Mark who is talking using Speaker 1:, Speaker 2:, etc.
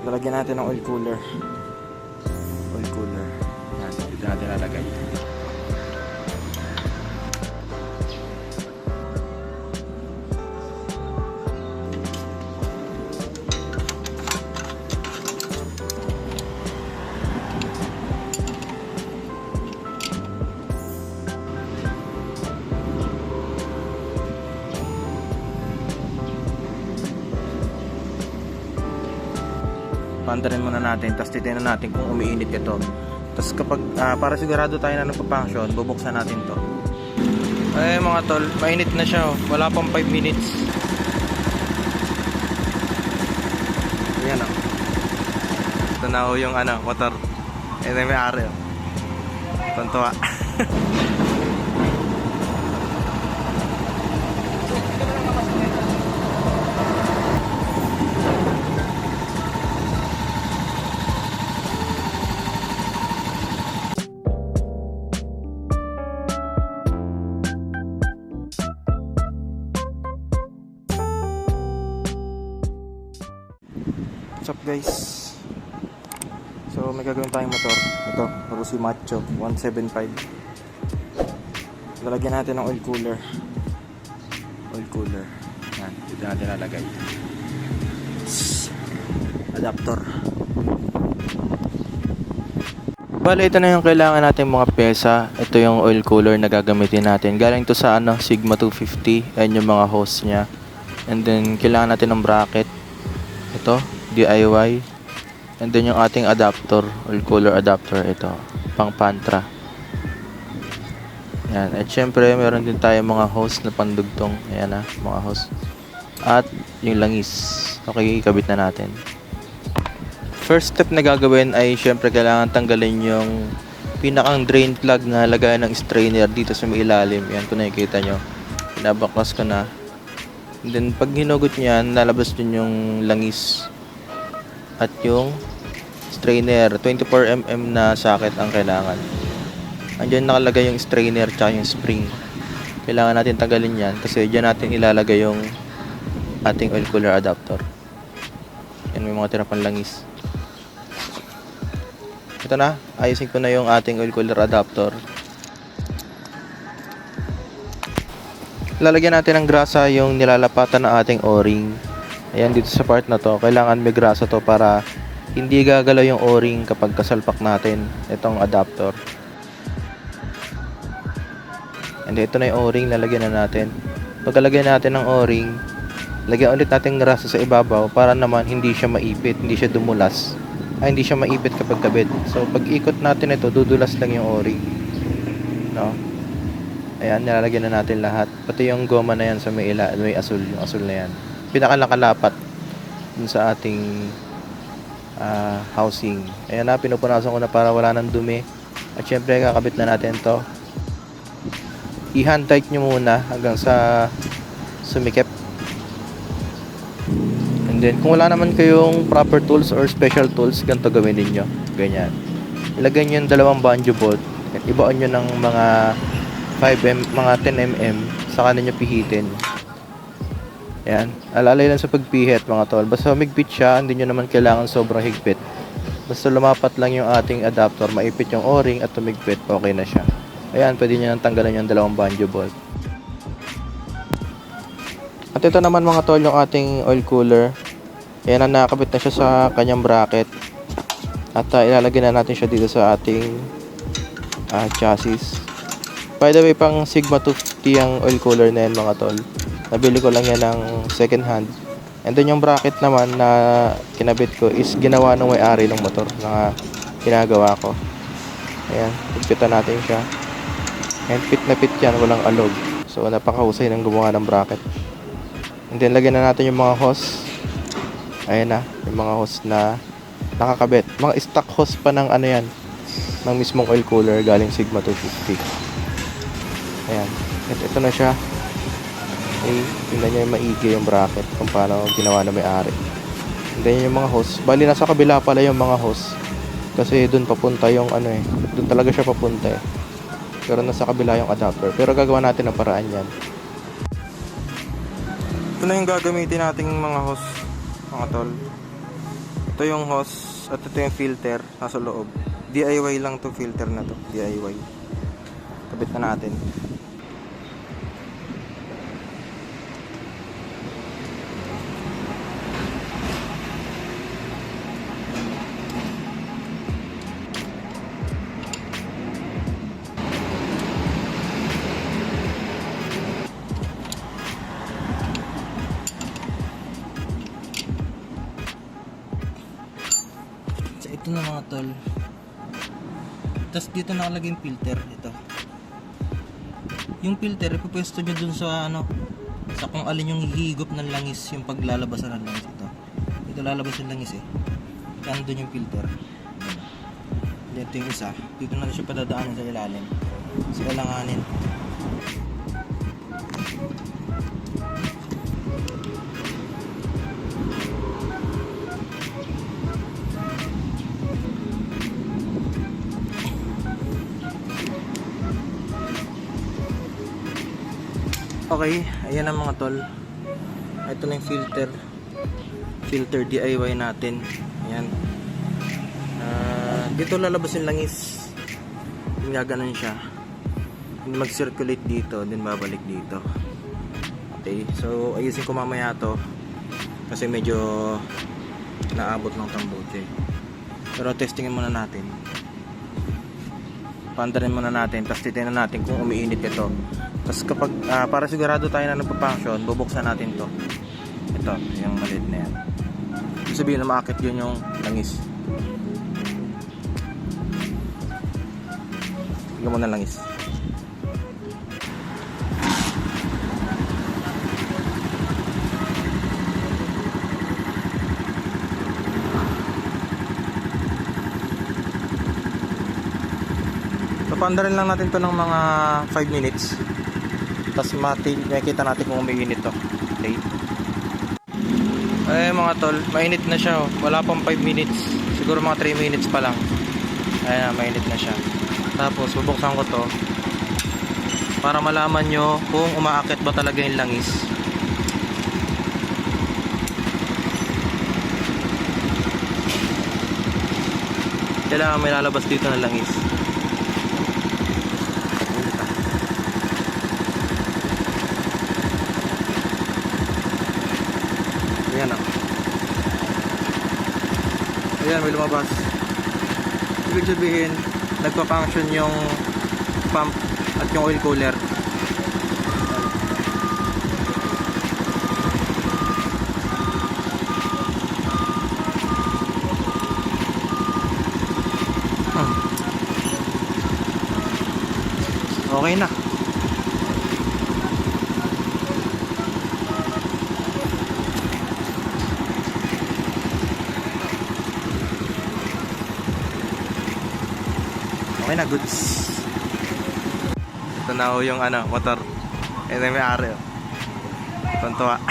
Speaker 1: Lalagyan natin ng oil cooler. Oil cooler. Yan, dito natin lalagay. Pandarin muna natin, tapos titignan natin kung umiinit ito. Tapos kapag para sigurado tayo na nagpa-function, bubuksan natin to. Ay mga tol, mainit na siya oh. Wala pang 5 minutes. Ayan oh. Ito na oh yung motor. Ito yung may-ari oh. Tuntua. What's up guys? So may gagawin tayong motor. Ito, Rossi Macho 175. Lalagyan natin ng oil cooler. Oil cooler. Yan, dito natin lalagay. Adapter. Bale, ito na yung kailangan natin mga pyesa. Ito yung oil cooler na gagamitin natin. Galing to sa Sigma 250. Ayan yung mga hose nya. And then kailangan natin ng bracket. Ito DIY, and then yung ating adapter, oil cooler adapter, ito pang Pantra. Yan, at syempre meron din tayo mga hose na pandugtong. Ayan na, mga hose, at yung langis. Okay, ikabit na natin. First step na gagawin ay syempre kailangan tanggalin yung pinakang drain plug na lagayan ng strainer dito sa may ilalim. Yan, kung nakikita nyo, pinabaklas ko na. And then pag hinugot nyo yan, lalabas din yung langis at yung strainer. 24mm na socket ang kailangan. Andiyan nakalagay yung strainer tsaka yung spring. Kailangan natin tanggalin yan kasi dyan natin ilalagay yung ating oil cooler adapter. Yan, may mga tira pang langis. Ito na, ayusin ko na yung ating oil cooler adapter. Lalagyan natin ng grasa yung nilalapatan ng ating o-ring. Ayan, dito sa part na to, kailangan may grasa to para hindi gagalaw yung o-ring kapag kasalpak natin itong adapter. And ito na yung o-ring, lalagyan na natin. Pagkalagyan natin ng o-ring, lagyan ulit natin ng grasa sa ibabaw para naman hindi siya maipit, hindi siya dumulas. Hindi siya maipit kapag kabit. So pag ikot natin ito, dudulas lang yung o-ring. No? Ayan, nilalagyan na natin lahat. Pati yung goma na yan sa may asul, yung asul na yan. Pinakalakalapat dun sa ating housing. Ayan na, pinupunasan ko na para wala nang dumi. At syempre, kakabit na natin to. I-hand tight nyo muna hanggang sa sumikip. And then, kung wala naman kayong proper tools or special tools, ganito gawin ninyo. Ganyan. Ilagay nyo yung dalawang banjo bolt. At ibaon nyo ng mga 10mm. Saka ninyo pihitin. Ayan. Alalay lang sa pagpihit mga tol. Basta humigpit siya, hindi nyo naman kailangan sobrang higpit. Basta lumapat lang yung ating adapter, maipit yung o-ring at tumigpit, okay na siya. Ayan, pwede nyo nang tanggalan yung dalawang banjo bolt. At ito naman mga tol, yung ating oil cooler. Ayan, nakakabit na siya sa kanyang bracket. At ilalagay na natin siya dito sa ating chassis. By the way, pang Sigma 250 ang oil cooler na yan mga tol. Nabili ko lang yan ng second hand. And then yung bracket naman na kinabit ko is ginawa ng may-ari ng motor na ginagawa ko. Ayan, pigpitan natin siya. And fit na fit yan, walang alog. So napakahusay ng gumawa ng bracket. And then lagyan na natin yung mga hose. Ayan na, yung mga hose na nakakabit. Mga stock hose pa ng yan, ng mismong oil cooler galing Sigma 250. Ayan, ito na siya. Tingnan nyo yung maigi yung bracket kung paano ginawa na may-ari. Tingnan yung mga hose. Bali nasa kabila pala yung mga hose. Kasi dun papunta yung dun talaga siya papunta eh. Pero nasa kabila yung adapter. Pero gagawa natin ang paraan yan. Ito na yung gagamitin nating mga hose, mga tol. Ito Ito yung hose at ito yung filter nasa loob. DIY lang to, filter na to, DIY. Kabit na natin. So ito na mga tol. Tapos dito nakalagay yung filter, ito. Yung filter, ipupwesto nyo dun sa ano, sa kung alin yung hihigop ng langis, yung paglalabasan ng langis ito. Ito lalabas yung langis eh. Kaya dun yung filter. Dito yung isa. Dito na siya padadaanan sa ilalim. So kailanganin. Okay, ayan ang mga tol. Ito na yung filter DIY natin. Ayan. Dito lalabas yung langis. Yung gaganon siya. Hindi mag-circulate dito, then babalik dito. Okay, so ayusin ko mamaya to kasi medyo naabot ng tambote. Pero testingin muna natin. Pandarin muna natin, tapos titignan natin kung umiinit ito. Tapos kapag para sigurado tayo na nagpa-function, bubuksan natin to. Ito, yung maliit na yan. Ibig sabihin na maakit yun yung langis. Tignan mo na langis. Papandarin lang natin to ng mga 5 minutes. Tapos makikita natin kung umiinit to. Okay. Ay mga tol, mainit na siya oh. Wala pang 5 minutes. Siguro mga 3 minutes pa lang. Ayan, mainit na siya. Tapos bubuksan ko to para malaman nyo kung umaakit ba talaga yung langis. Kailangan may lalabas dito na langis. Ayan o. Ayan, may lumabas. Ibig sabihin, nagpa-function yung pump at yung oil cooler. Okay na. Okay na, goods. Ito na ho yung ano, motor. Ito yung may-ari. Tuntua.